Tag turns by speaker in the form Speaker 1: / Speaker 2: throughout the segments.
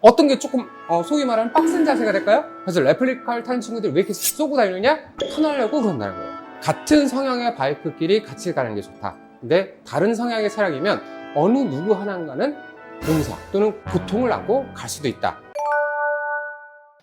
Speaker 1: 어떤 게 조금 소위 말하는 빡센 자세가 될까요? 그래서 레플리카를 타는 친구들이 왜 이렇게 쏘고 다니느냐? 턴하려고 그런다는 거예요. 같은 성향의 바이크끼리 같이 가는 게 좋다. 근데 다른 성향의 차량이면 어느 누구 하나인가는 공사 또는 고통을 안고 갈 수도 있다.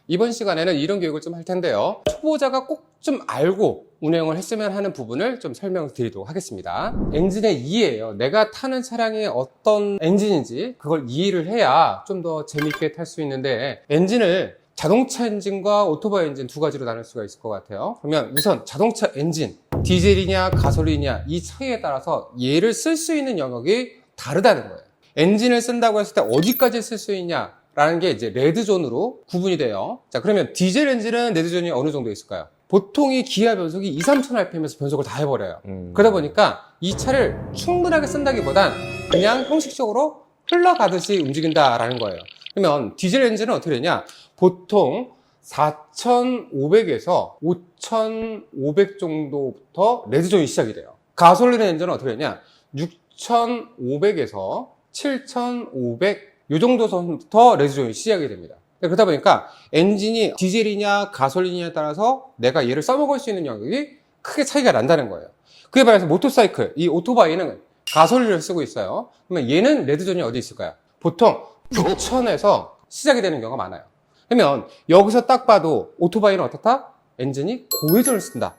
Speaker 1: 이번 시간에는 이런 교육을 좀 할 텐데요. 초보자가 꼭 좀 알고 운행을 했으면 하는 부분을 좀 설명드리도록 하겠습니다. 엔진의 이해예요. 내가 타는 차량이 어떤 엔진인지 그걸 이해를 해야 좀 더 재밌게 탈 수 있는데, 엔진을 자동차 엔진과 오토바이 엔진 두 가지로 나눌 수가 있을 것 같아요. 그러면 우선 자동차 엔진, 디젤이냐 가솔린이냐 이 차이에 따라서 얘를 쓸 수 있는 영역이 다르다는 거예요. 엔진을 쓴다고 했을 때 어디까지 쓸 수 있냐 라는 게 이제 레드존으로 구분이 돼요. 자, 그러면 디젤 엔진은 레드존이 어느 정도 있을까요? 보통이 기아 변속이 2, 3천 rpm에서 변속을 다 해버려요. 그러다 보니까 이 차를 충분하게 쓴다기보단 그냥 형식적으로 흘러가듯이 움직인다라는 거예요. 그러면 디젤 엔진은 어떻게 되냐? 보통 4,500에서 5,500 정도부터 레드존이 시작이 돼요. 가솔린 엔진은 어떻게 되냐? 6,500에서 7,500 이 정도 선부터 레드존이 시작이 됩니다. 그러다 보니까 엔진이 디젤이냐 가솔린이냐에 따라서 내가 얘를 써먹을 수 있는 영역이 크게 차이가 난다는 거예요. 그에 반해서 모터사이클, 이 오토바이는 가솔린을 쓰고 있어요. 그러면 얘는 레드존이 어디 있을까요? 보통 9,000에서 시작이 되는 경우가 많아요. 그러면 여기서 딱 봐도 오토바이는 어떻다? 엔진이 고회전을 쓴다.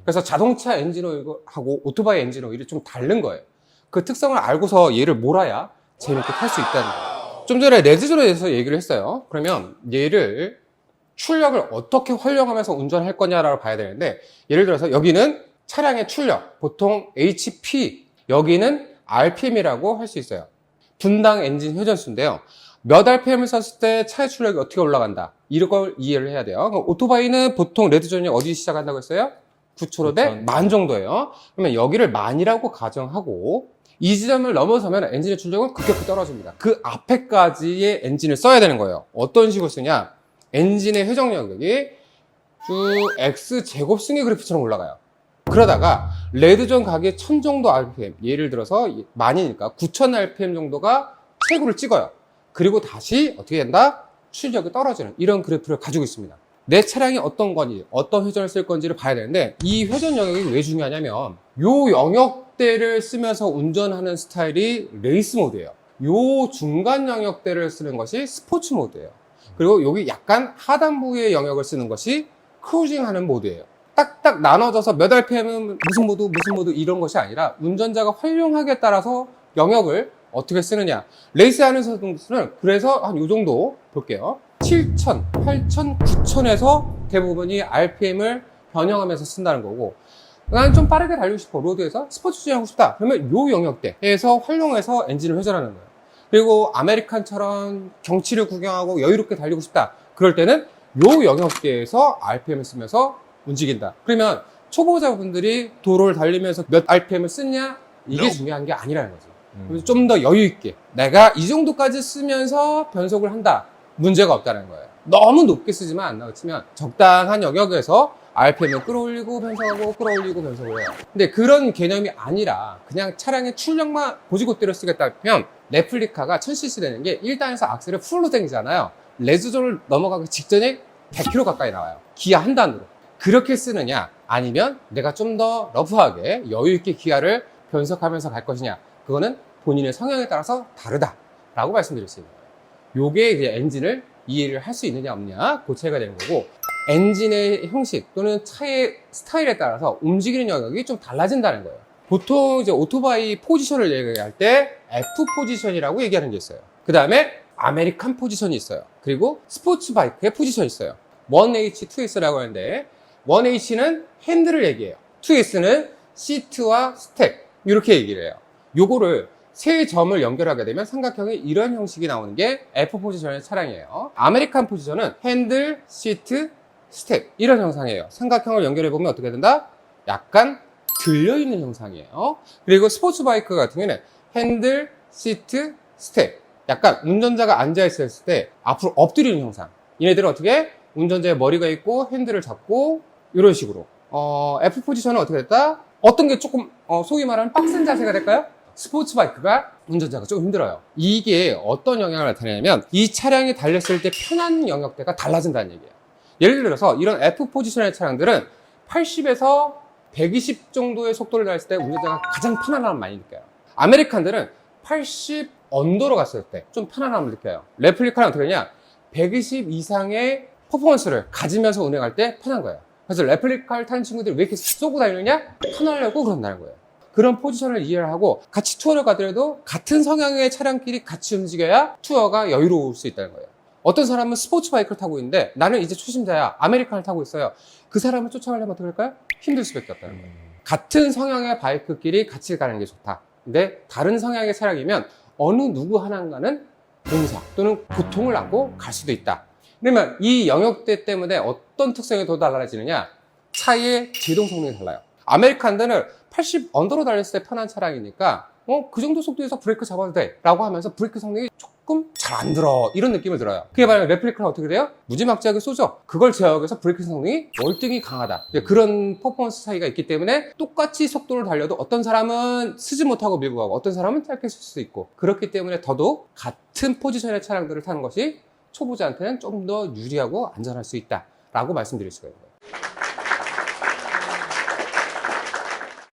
Speaker 1: 그래서 자동차 엔진 오일하고 오토바이 엔진 오일이 좀 다른 거예요. 그 특성을 알고서 얘를 몰아야 재밌게 탈 수 있다는 거예요. 좀 전에 레드존에 대해서 얘기를 했어요. 그러면 얘를 출력을 어떻게 활용하면서 운전할 거냐라고 봐야 되는데, 예를 들어서 여기는 차량의 출력, 보통 HP, 여기는 RPM이라고 할 수 있어요. 분당 엔진 회전수인데요. 몇 RPM을 썼을 때 차의 출력이 어떻게 올라간다, 이런 걸 이해를 해야 돼요. 그럼 오토바이는 보통 레드존이 어디 시작한다고 했어요? 9초로 대 10,000 정도예요. 그러면 여기를 10,000이라고 가정하고 이 지점을 넘어서면 엔진의 출력은 급격히 떨어집니다. 그 앞에까지의 엔진을 써야 되는 거예요. 어떤 식으로 쓰냐? 엔진의 회전 영역이 쭉 X제곱 승의 그래프처럼 올라가요. 그러다가 레드존 가기 1000 정도 RPM, 예를 들어서 10,000이니까 9,000 RPM 정도가 최고를 찍어요. 그리고 다시 어떻게 된다? 출력이 떨어지는 이런 그래프를 가지고 있습니다. 내 차량이 어떤 건지, 어떤 회전을 쓸 건지를 봐야 되는데, 이 회전 영역이 왜 중요하냐면 요 영역대를 쓰면서 운전하는 스타일이 레이스 모드예요. 요 중간 영역대를 쓰는 것이 스포츠 모드예요. 그리고 여기 약간 하단부의 영역을 쓰는 것이 크루징하는 모드예요. 딱딱 나눠져서 몇 RPM은 무슨 모드 이런 것이 아니라 운전자가 활용하기에 따라서 영역을 어떻게 쓰느냐. 레이스 하는 선수는 그래서 한 요 정도 볼게요. 7,000, 8,000, 9,000에서 대부분이 RPM을 변형하면서 쓴다는 거고, 난 좀 빠르게 달리고 싶어, 로드에서 스포츠 주행하고 싶다, 그러면 요 영역대에서 활용해서 엔진을 회전하는 거예요. 그리고 아메리칸처럼 경치를 구경하고 여유롭게 달리고 싶다, 그럴 때는 요 영역대에서 RPM을 쓰면서 움직인다. 그러면 초보자분들이 도로를 달리면서 몇 RPM을 쓰냐, 이게 중요한 게 아니라는 거죠. 좀 더 여유 있게 내가 이 정도까지 쓰면서 변속을 한다, 문제가 없다는 거예요. 너무 높게 쓰지만 안 나치면 적당한 영역에서 RPM을 끌어올리고 변속하고 끌어올리고 변속을 해요. 근데 그런 개념이 아니라 그냥 차량의 출력만 고지고대로 쓰겠다면 레플리카가 1000cc 되는 게 1단에서 악셀을 풀로 당기잖아요. 레드존을 넘어가기 직전에 100km 가까이 나와요. 기아 한 단으로. 그렇게 쓰느냐, 아니면 내가 좀 더 러프하게 여유 있게 기아를 변속하면서 갈 것이냐, 그거는 본인의 성향에 따라서 다르다라고 말씀드릴 수 있는 거예요. 요게 이제 엔진을 이해를 할 수 있느냐 없느냐, 그 차이가 되는 거고, 엔진의 형식 또는 차의 스타일에 따라서 움직이는 영역이 좀 달라진다는 거예요. 보통 이제 오토바이 포지션을 얘기할 때 F 포지션이라고 얘기하는 게 있어요. 그 다음에 아메리칸 포지션이 있어요. 그리고 스포츠 바이크의 포지션이 있어요. 1H, 2S라고 하는데, 1H는 핸들을 얘기해요. 2S는 시트와 스택, 이렇게 얘기를 해요. 요거를 세 점을 연결하게 되면 삼각형의 이런 형식이 나오는 게 F 포지션의 차량이에요. 아메리칸 포지션은 핸들, 시트, 스택, 이런 형상이에요. 삼각형을 연결해 보면 어떻게 된다? 약간 들려있는 형상이에요. 그리고 스포츠 바이크 같은 경우는 핸들, 시트, 스택, 약간 운전자가 앉아있을 때 앞으로 엎드리는 형상. 얘네들은 어떻게? 운전자의 머리가 있고 핸들을 잡고 이런 식으로. F 포지션은 어떻게 됐다? 어떤 게 조금 소위 말하는 빡센 자세가 될까요? 스포츠 바이크가 운전자가 좀 힘들어요. 이게 어떤 영향을 나타내냐면 이 차량이 달렸을 때 편한 영역대가 달라진다는 얘기예요. 예를 들어서 이런 F 포지션의 차량들은 80에서 120 정도의 속도를 달렸을 때 운전자가 가장 편안함을 많이 느껴요. 아메리칸들은 80 언더로 갔을 때 좀 편안함을 느껴요. 레플리카는 어떻게 되냐? 120 이상의 퍼포먼스를 가지면서 운행할 때 편한 거예요. 그래서 레플리카를 타는 친구들이 왜 이렇게 쏘고 다니느냐? 편하려고 그런다는 거예요. 그런 포지션을 이해를 하고 같이 투어를 가더라도 같은 성향의 차량끼리 같이 움직여야 투어가 여유로울 수 있다는 거예요. 어떤 사람은 스포츠 바이크를 타고 있는데 나는 이제 초심자야. 아메리칸을 타고 있어요. 그 사람을 쫓아가려면 어떻게 할까요? 힘들 수밖에 없다는 거예요. 같은 성향의 바이크끼리 같이 가는 게 좋다. 근데 다른 성향의 차량이면 어느 누구 하나인가는 공사 또는 고통을 안고 갈 수도 있다. 그러면 이 영역대 때문에 어떤 특성이 더 달라지느냐? 차의 제동 성능이 달라요. 아메리칸들은 80 언더로 달렸을 때 편한 차량이니까 그 정도 속도에서 브레이크 잡아도 돼 라고 하면서 브레이크 성능이 조금 잘 안 들어 이런 느낌을 들어요. 그게 바로 레플리카는 어떻게 돼요? 무지막지하게 쏘죠. 그걸 제어하기 브레이크 성능이 월등히 강하다. 그런 퍼포먼스 차이가 있기 때문에 똑같이 속도를 달려도 어떤 사람은 쓰지 못하고 밀고 가고 어떤 사람은 짧게 쓸 수도 있고, 그렇기 때문에 더더욱 같은 포지션의 차량들을 타는 것이 초보자한테는 좀 더 유리하고 안전할 수 있다 라고 말씀드릴 수가 있는 거예요.